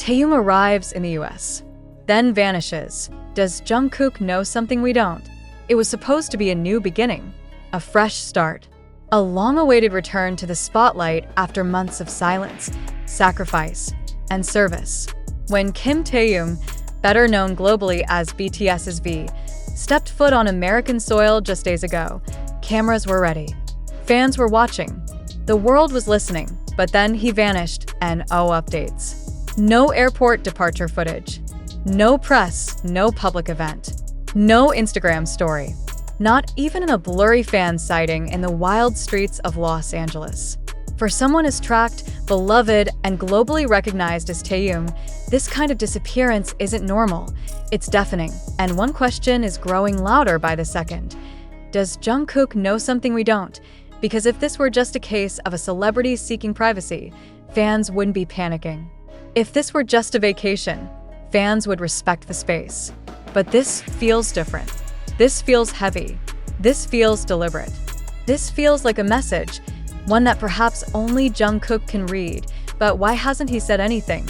Taehyung arrives in the US, then vanishes. Does Jungkook know something we don't? It was supposed to be a new beginning, a fresh start, a long-awaited return to the spotlight after months of silence, sacrifice, and service. When Kim Taehyung, better known globally as BTS's V, stepped foot on American soil just days ago, cameras were ready. Fans were watching. The world was listening, but then he vanished and updates. No airport departure footage. No press, no public event. No Instagram story. Not even in a blurry fan sighting in the wild streets of Los Angeles. For someone as tracked, beloved, and globally recognized as Taehyung, this kind of disappearance isn't normal. It's deafening, and one question is growing louder by the second. Does Jungkook know something we don't? Because if this were just a case of a celebrity seeking privacy, fans wouldn't be panicking. If this were just a vacation, fans would respect the space. But this feels different. This feels heavy. This feels deliberate. This feels like a message, one that perhaps only Jungkook can read. But why hasn't he said anything?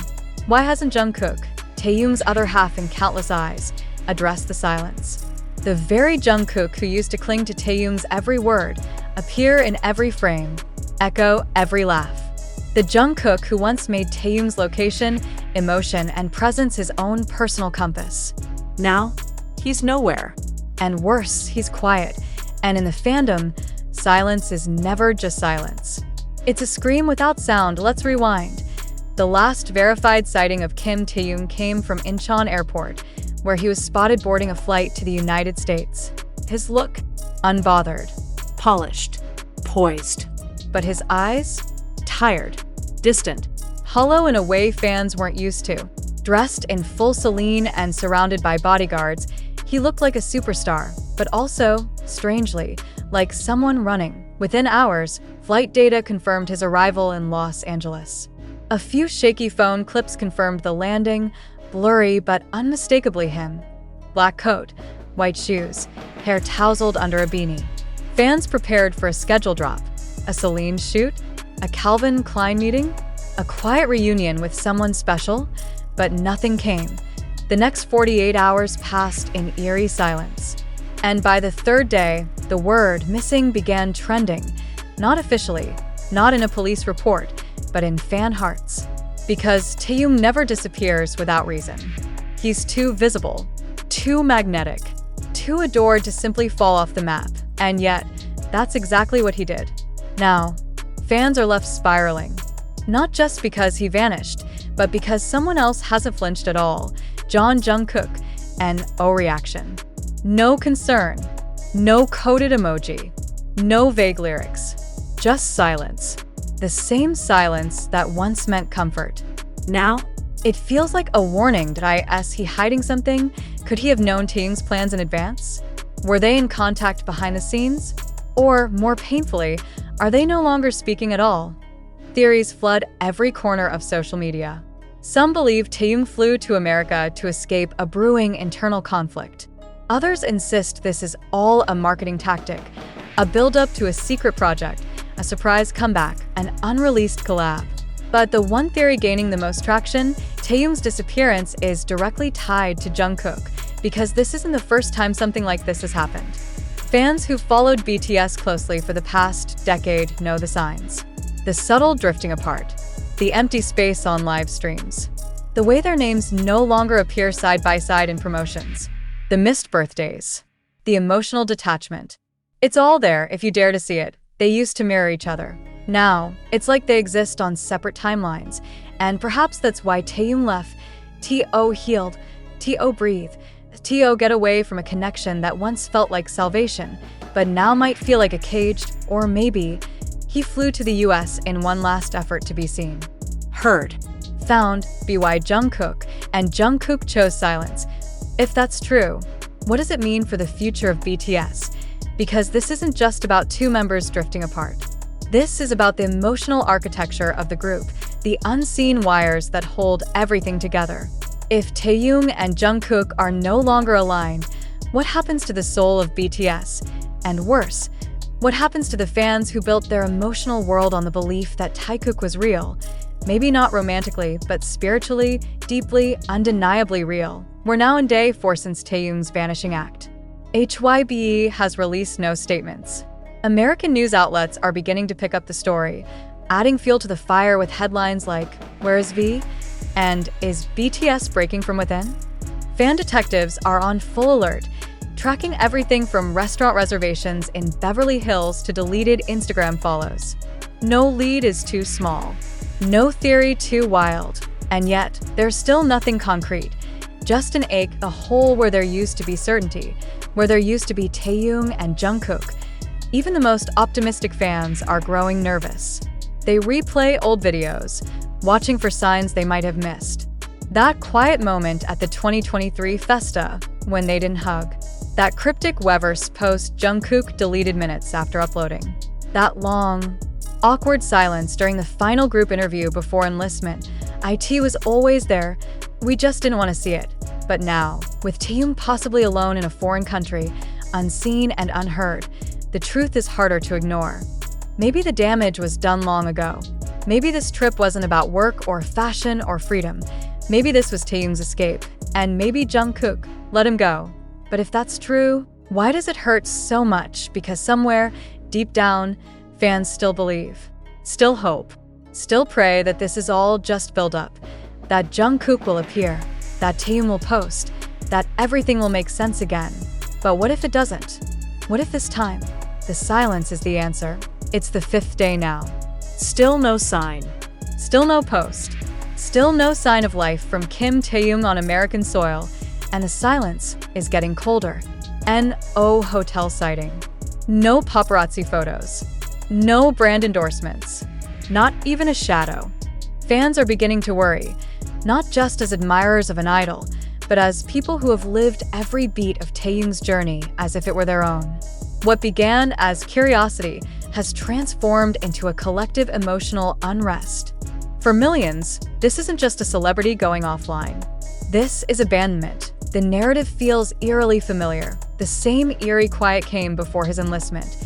Why hasn't Jungkook, Taehyung's other half in countless eyes, addressed the silence? The very Jungkook who used to cling to Taehyung's every word, appear in every frame, echo every laugh. The Jungkook who once made Taehyung's location, emotion, and presence his own personal compass. Now, he's nowhere. And worse, he's quiet. And in the fandom, silence is never just silence. It's a scream without sound. Let's rewind. The last verified sighting of Kim Taehyung came from Incheon Airport, where he was spotted boarding a flight to the United States. His look, unbothered. Polished. Poised. But his eyes, tired. Distant. Hollow in a way fans weren't used to. Dressed in full Celine and surrounded by bodyguards, he looked like a superstar, but also, strangely, like someone running. Within hours, flight data confirmed his arrival in Los Angeles. A few shaky phone clips confirmed the landing, blurry but unmistakably him. Black coat, white shoes, hair tousled under a beanie. Fans prepared for a schedule drop, a Celine shoot, a Calvin Klein meeting, a quiet reunion with someone special, but nothing came. The next 48 hours passed in eerie silence. And by the third day, the word missing began trending, not officially, not in a police report, but in fan hearts. Because Taehyung never disappears without reason. He's too visible, too magnetic, too adored to simply fall off the map. And yet, that's exactly what he did. Now, fans are left spiraling. Not just because he vanished, but because someone else hasn't flinched at all. Jungkook, and reaction. No concern, no coded emoji, no vague lyrics, just silence. The same silence that once meant comfort. Now, it feels like a warning. Is he hiding something? Could he have known Taehyung's plans in advance? Were they in contact behind the scenes? Or, more painfully, are they no longer speaking at all? Theories flood every corner of social media. Some believe Taehyung flew to America to escape a brewing internal conflict. Others insist this is all a marketing tactic, a build-up to a secret project, a surprise comeback, an unreleased collab. But the one theory gaining the most traction, Taehyung's disappearance, is directly tied to Jungkook, because this isn't the first time something like this has happened. Fans who've followed BTS closely for the past decade know the signs. The subtle drifting apart, the empty space on live streams, the way their names no longer appear side by side in promotions, the missed birthdays, the emotional detachment. It's all there if you dare to see it. They used to mirror each other. Now, it's like they exist on separate timelines, and perhaps that's why Taehyung left. T.O. healed, T.O. breathe, T.O. get away from a connection that once felt like salvation, but now might feel like a caged, or maybe he flew to the US in one last effort to be seen. Heard. Found, by Jungkook, and Jungkook chose silence. If that's true, what does it mean for the future of BTS? Because this isn't just about two members drifting apart. This is about the emotional architecture of the group, the unseen wires that hold everything together. If Taehyung and Jungkook are no longer aligned, what happens to the soul of BTS? And worse, what happens to the fans who built their emotional world on the belief that Taehyung was real? Maybe not romantically, but spiritually, deeply, undeniably real. We're now in day 4 since Taehyung's vanishing act. HYBE has released no statements. American news outlets are beginning to pick up the story, adding fuel to the fire with headlines like, "Where is V?" and "Is BTS breaking from within?" Fan detectives are on full alert, tracking everything from restaurant reservations in Beverly Hills to deleted Instagram follows. No lead is too small, no theory too wild, and yet there's still nothing concrete. Just an ache, a hole where there used to be certainty, where there used to be Taehyung and Jungkook. Even the most optimistic fans are growing nervous. They replay old videos, watching for signs they might have missed. That quiet moment at the 2023 festa when they didn't hug. That cryptic weverse post Jungkook deleted minutes after uploading. That long, awkward silence during the final group interview before enlistment. IT was always there, we just didn't want to see it. But now, with Taehyung possibly alone in a foreign country, unseen and unheard, the truth is harder to ignore. Maybe the damage was done long ago. Maybe this trip wasn't about work or fashion or freedom. Maybe this was Taehyung's escape, and maybe Jungkook let him go. But if that's true, why does it hurt so much? Because somewhere, deep down, fans still believe, still hope, still pray that this is all just build-up, that Jungkook will appear, that Taehyung will post, that everything will make sense again. But what if it doesn't? What if this time, the silence is the answer? It's the 5th day now. Still no sign. Still no post. Still no sign of life from Kim Taehyung on American soil. And the silence is getting colder. No hotel sighting. No paparazzi photos. No brand endorsements. Not even a shadow. Fans are beginning to worry, not just as admirers of an idol, but as people who have lived every beat of Taehyung's journey as if it were their own. What began as curiosity has transformed into a collective emotional unrest. For millions, this isn't just a celebrity going offline. This is abandonment. The narrative feels eerily familiar. The same eerie quiet came before his enlistment,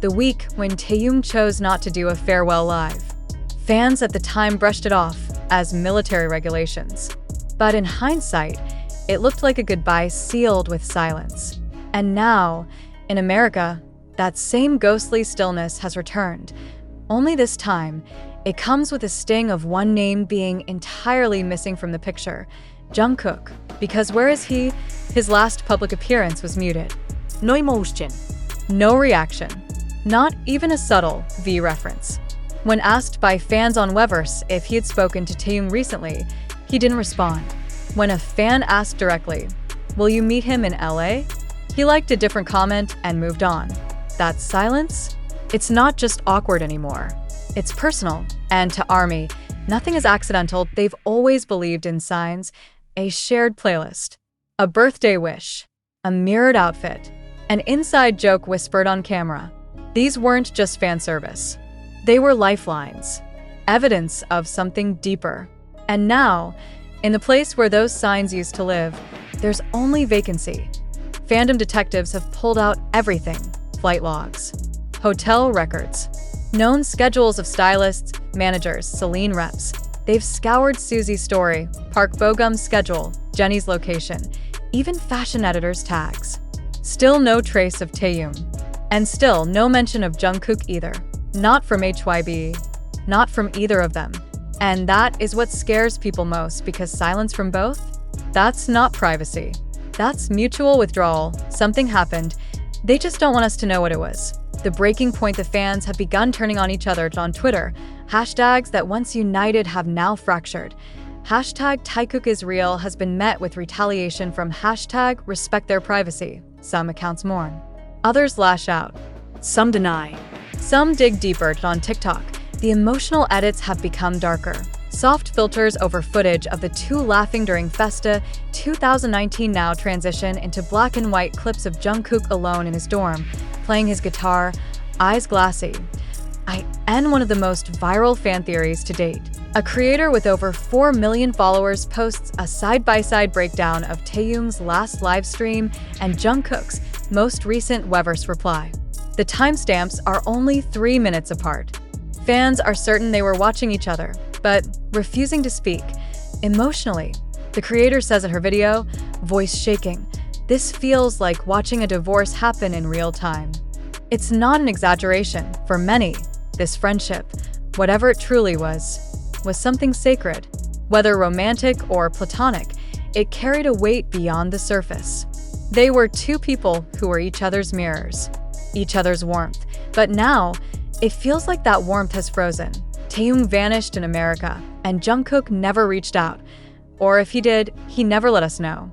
the week when Taehyung chose not to do a farewell live. Fans at the time brushed it off as military regulations. But in hindsight, it looked like a goodbye sealed with silence. And now, in America, that same ghostly stillness has returned. Only this time, it comes with a sting of one name being entirely missing from the picture, Jungkook. Because where is he? His last public appearance was muted. No emotion. No reaction. Not even a subtle V reference. When asked by fans on weverse if he had spoken to Taehyung recently, he didn't respond. When a fan asked directly, "Will you meet him in LA?" he liked a different comment and moved on. That silence? It's not just awkward anymore. It's personal. And to ARMY, nothing is accidental. They've always believed in signs, a shared playlist, a birthday wish, a mirrored outfit, an inside joke whispered on camera. These weren't just fan service. They were lifelines, evidence of something deeper. And now, in the place where those signs used to live, there's only vacancy. Fandom detectives have pulled out everything: flight logs, hotel records, known schedules of stylists, managers, Celine reps. They've scoured Susie's story, Park Bo-gum's schedule, Jennie's location, even fashion editors' tags. Still no trace of Taehyung. And still no mention of Jungkook either. Not from HYB, not from either of them. And that is what scares people most, because silence from both? That's not privacy. That's mutual withdrawal. Something happened. They just don't want us to know what it was. The breaking point: the fans have begun turning on each other on Twitter. Hashtags that once united have now fractured. Hashtag Taehyung is real has been met with retaliation from hashtag respect their privacy. Some accounts mourn. Others lash out. Some deny. Some dig deeper. On TikTok, the emotional edits have become darker. Soft filters over footage of the two laughing during Festa 2019 now transition into black and white clips of Jungkook alone in his dorm, playing his guitar, eyes glassy. One of the most viral fan theories to date. A creator with over 4 million followers posts a side-by-side breakdown of Taehyung's last live stream and Jungkook's most recent weverse reply. The timestamps are only 3 minutes apart. Fans are certain they were watching each other. but refusing to speak. Emotionally, the creator says in her video, voice shaking, "This feels like watching a divorce happen in real time." It's not an exaggeration. For many, this friendship, whatever it truly was something sacred. Whether romantic or platonic, it carried a weight beyond the surface. They were two people who were each other's mirrors, each other's warmth. But now, it feels like that warmth has frozen. Taehyung vanished in America, and Jungkook never reached out. Or if he did, he never let us know.